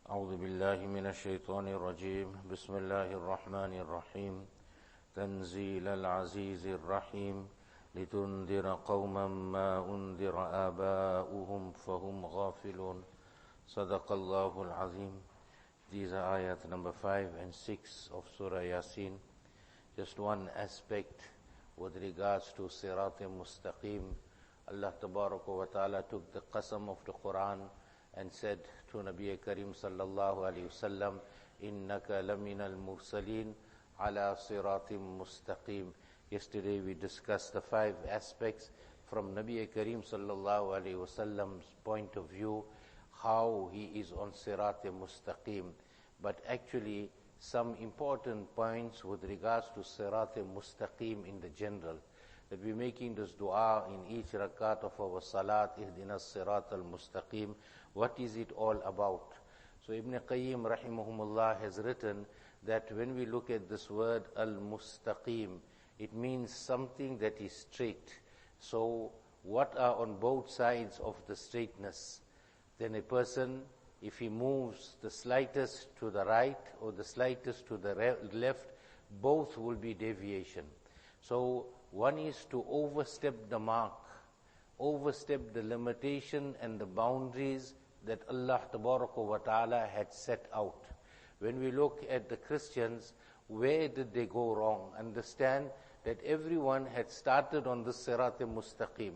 أعوذ بالله من الشيطان الرجيم بسم الله الرحمن الرحيم تنزيل العزيز الرحيم لتنذر قوما ما أنذر آباؤهم فهم غافلون صدق الله العظيم. These are ayat number 5 and 6 of Surah Yaseen. Just one aspect with regards to Sirat Mustaqim. Allah Tabaraka wa Ta'ala took the qasam of the Quran and said to Nabi Karim sallallahu alayhi wasallam, innaka laminal mursaleen ala siratim mustaqim. Yesterday we discussed the 5 aspects from Nabi Karim sallallahu alayhi wasallam's point of view, how he is on sirat mustaqim. But actually some important points with regards to sirat mustaqim in the general, that we're making this dua in each rakat of our salat, ihdinas sirat al-mustaqim. What is it all about? So Ibn Qayyim rahimahumullah has written that when we look at this word al-mustaqim, it means something that is straight. So what are on both sides of the straightness? Then a person, if he moves the slightest to the right or the slightest to the left, both will be deviation. So one is to overstep the mark, overstep the limitation and the boundaries that Allah Tabaraka wa Ta'ala had set out. When we look at the Christians, where did they go wrong? Understand that everyone had started on the Sirat Mustaqim.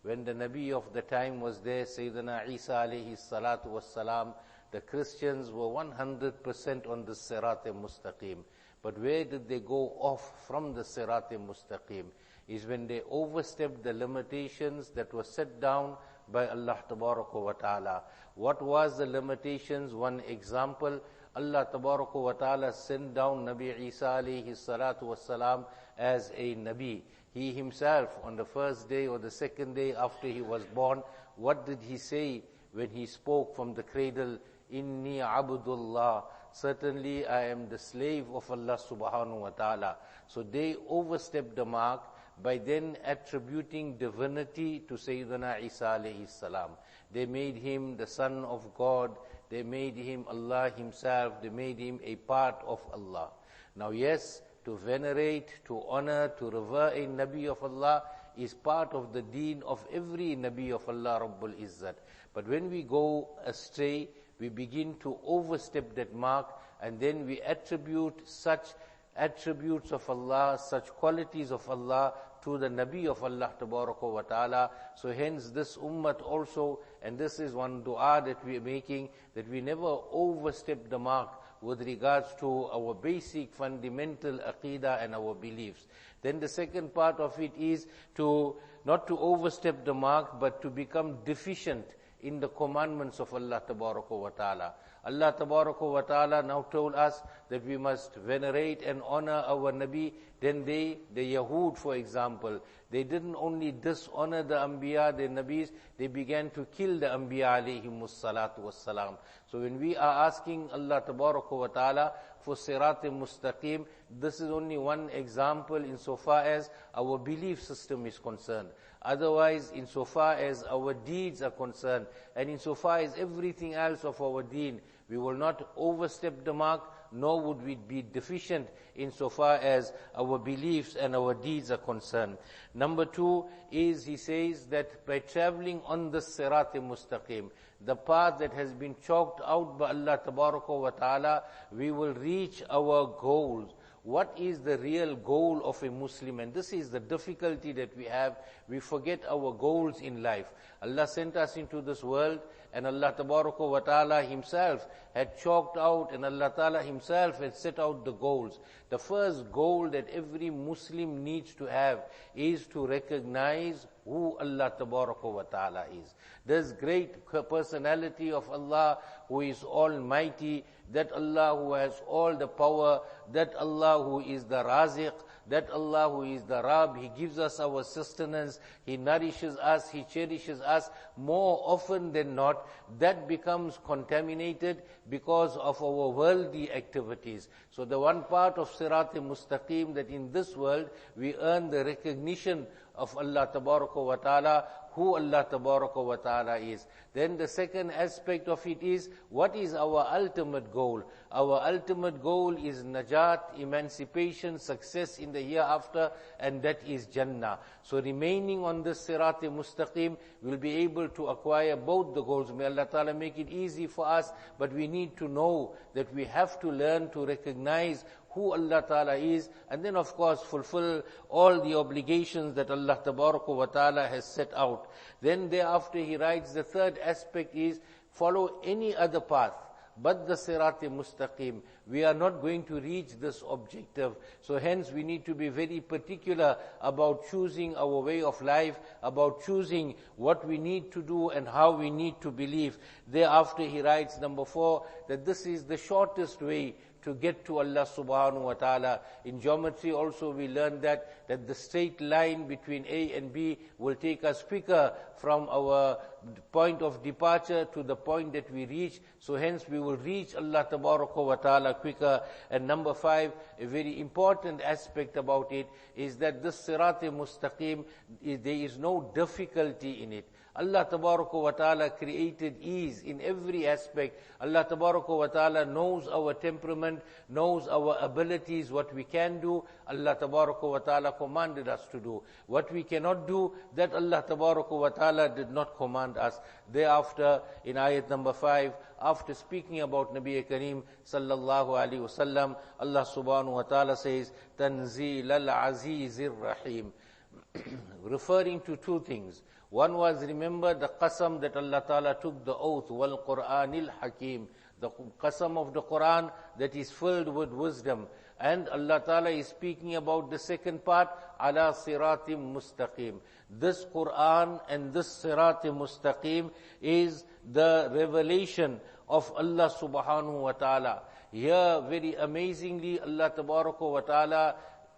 When the Nabi of the time was there, Sayyidina Isa alayhi salatu wassalam, the Christians were 100% on the Sirat Mustaqim. But where did they go off from the Sirat Mustaqim? Is when they overstepped the limitations that were set down by Allah Tabaraka wa Ta'ala. What was the limitations? One example, Allah Tabaraka wa Ta'ala sent down Nabi Isa alayhi salatu wassalam as a Nabi. He himself, on the first day or the second day after he was born, what did he say when he spoke from the cradle? Inni abdullah. Certainly I am the slave of Allah subhanahu wa ta'ala. So they overstepped the mark by then attributing divinity to Sayyidina Isa alayhi salam. They made him the son of God. They made him Allah himself. They made him a part of Allah. Now yes, to venerate, to honor, to revere a Nabi of Allah is part of the deen of every Nabi of Allah Rabbul Izzat. But when we go astray, we begin to overstep that mark, and then we attribute such attributes of Allah, such qualities of Allah to the Nabi of Allah Tabaraka wa Ta'ala. So hence this ummah also, and this is one dua that we are making, that we never overstep the mark with regards to our basic fundamental aqidah and our beliefs. Then the second part of it is to not to overstep the mark, but to become deficient in the commandments of Allah Tabaraka wa Ta'ala. Allah Tabaraka wa Ta'ala now told us that we must venerate and honor our Nabi. Then the Yahud, for example, they didn't only dishonor the Anbiya, the Nabis, they began to kill the Anbiya alayhimus salatu wassalam. So when we are asking Allah Tabaraka wa Ta'ala for Sirat Mustaqim, this is only one example insofar as our belief system is concerned. Otherwise, insofar as our deeds are concerned, and insofar as everything else of our deen, we will not overstep the mark, nor would we be deficient insofar as our beliefs and our deeds are concerned. Number 2 is, he says that by traveling on the Sirat Mustaqim, the path that has been chalked out by Allah Tabaraka wa Ta'ala, we will reach our goals. What is the real goal of a Muslim? And this is the difficulty that we have. We forget our goals in life. Allah sent us into this world, and Allah Tabaraka wa Ta'ala himself had chalked out, and Allah Ta'ala himself had set out the goals. The first goal that every Muslim needs to have is to recognize who Allah Tabaraka wa Ta'ala is. This great personality of Allah who is almighty, that Allah who has all the power, that Allah who is the Raziq, that Allah who is the Rab, He gives us our sustenance, He nourishes us, He cherishes us. More often than not, that becomes contaminated because of our worldly activities. So the one part of Sirat Mustaqim, that in this world we earn the recognition of Allah Tabaraka wa Ta'ala, who Allah Tabaraka wa Ta'ala is. Then the second aspect of it is, what is our ultimate goal? Our ultimate goal is najat, emancipation, success in the hereafter, and that is Jannah. So remaining on this Sirat Mustaqim, we'll be able to acquire both the goals. May Allah Ta'ala make it easy for us, but we need to know that we have to learn to recognize who Allah Ta'ala is, and then of course fulfill all the obligations that Allah Tabaraka wa Ta'ala has set out. Then thereafter he writes, the third aspect is, follow any other path but the Sirat Mustaqim. We are not going to reach this objective. So hence we need to be very particular about choosing our way of life, about choosing what we need to do and how we need to believe. Thereafter he writes, number 4, that this is the shortest way to get to Allah subhanahu wa ta'ala. In geometry also we learn that the straight line between A and B will take us quicker from our point of departure to the point that we reach. So hence we will reach Allah tabaraka wa ta'ala quicker. And number 5, a very important aspect about it is that this Sirat Mustaqim, there is no difficulty in it. Allah Tabaraka wa Ta'ala created ease in every aspect. Allah Tabaraka wa Ta'ala knows our temperament, knows our abilities, what we can do. Allah Tabaraka wa Ta'ala commanded us to do. What we cannot do, that Allah Tabaraka wa Ta'ala did not command us. Thereafter, in ayat number 5, after speaking about Nabi Kareem sallallahu alaihi wasallam, Allah subhanahu wa ta'ala says, Tanzeel al-Azizir Rahim, referring to two things. One was, remember the qasam that Allah Ta'ala took the oath, wal Qur'anil Hakim, the qasam of the Qur'an that is filled with wisdom. And Allah Ta'ala is speaking about the second part, ala siratim mustaqim. This Qur'an and this siratim mustaqim is the revelation of Allah Subhanahu wa Ta'ala. Here, very amazingly, Allah Tabaraka wa Ta'ala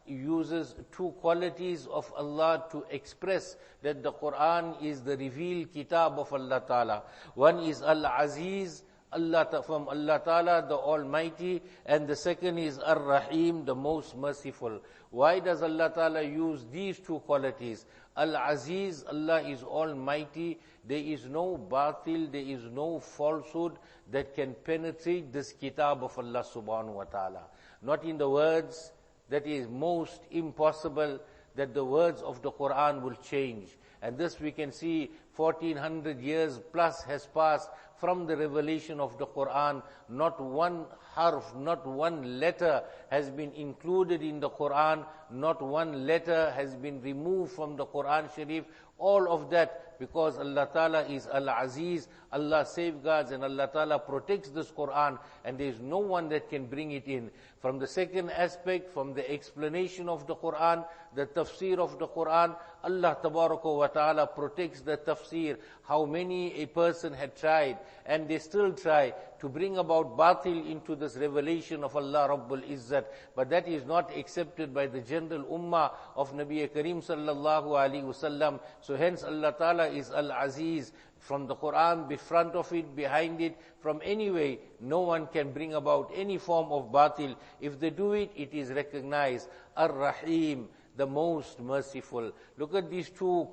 uses two qualities of Allah to express that the Qur'an is the revealed kitab of Allah Ta'ala. One is Al-Aziz, from Allah Ta'ala, the Almighty, and the second is Ar-Rahim, the most merciful. Why does Allah Ta'ala use these two qualities? Al-Aziz, Allah is Almighty. There is no batil, there is no falsehood that can penetrate this kitab of Allah Subhanahu wa Ta'ala. Not in the words. That is most impossible that the words of the Qur'an will change. And this we can see 1400 years plus has passed from the revelation of the Qur'an. Not one harf, not one letter has been included in the Qur'an. Not one letter has been removed from the Qur'an Sharif. All of that because Allah Ta'ala is Al-Aziz, Allah safeguards and Allah Ta'ala protects this Qur'an, and there is no one that can bring it in. From the second aspect, from the explanation of the Qur'an, the tafsir of the Qur'an, Allah Tabaraka wa Ta'ala protects the tafsir. How many a person had tried, and they still try to bring about batil into this revelation of Allah Rabbul Izzat, but that is not accepted by the general ummah of Nabi Kareem sallallahu alaihi wasallam. So hence Allah Ta'ala is Al-Aziz. From the Qur'an, be front of it, behind it, from any way, no one can bring about any form of batil. If they do it, it is recognized. Ar-Rahim, the most merciful. Look at these two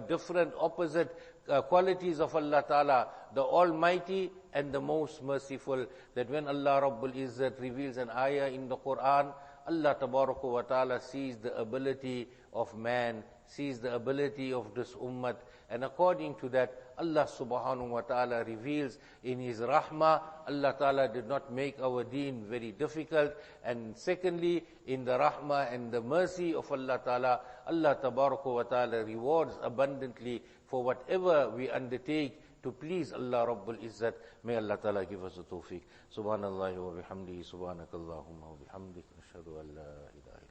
different opposite qualities of Allah Ta'ala, the Almighty and the most merciful, that when Allah Rabbul Izzat reveals an ayah in the Qur'an, Allah Tabaraka wa Ta'ala sees the ability of man, sees the ability of this ummah, and according to that, Allah Subhanahu wa Ta'ala reveals in His Rahmah. Allah Ta'ala did not make our deen very difficult. And secondly, in the Rahmah and the mercy of Allah Ta'ala, Allah Tabaraka wa Ta'ala rewards abundantly for whatever we undertake to please Allah Rabbul Izzat. May Allah Ta'ala give us a tawfiq. Subhanallah wa bihamdihi, subhanakallahumma wa bihamdik, nashhadu an la ilaha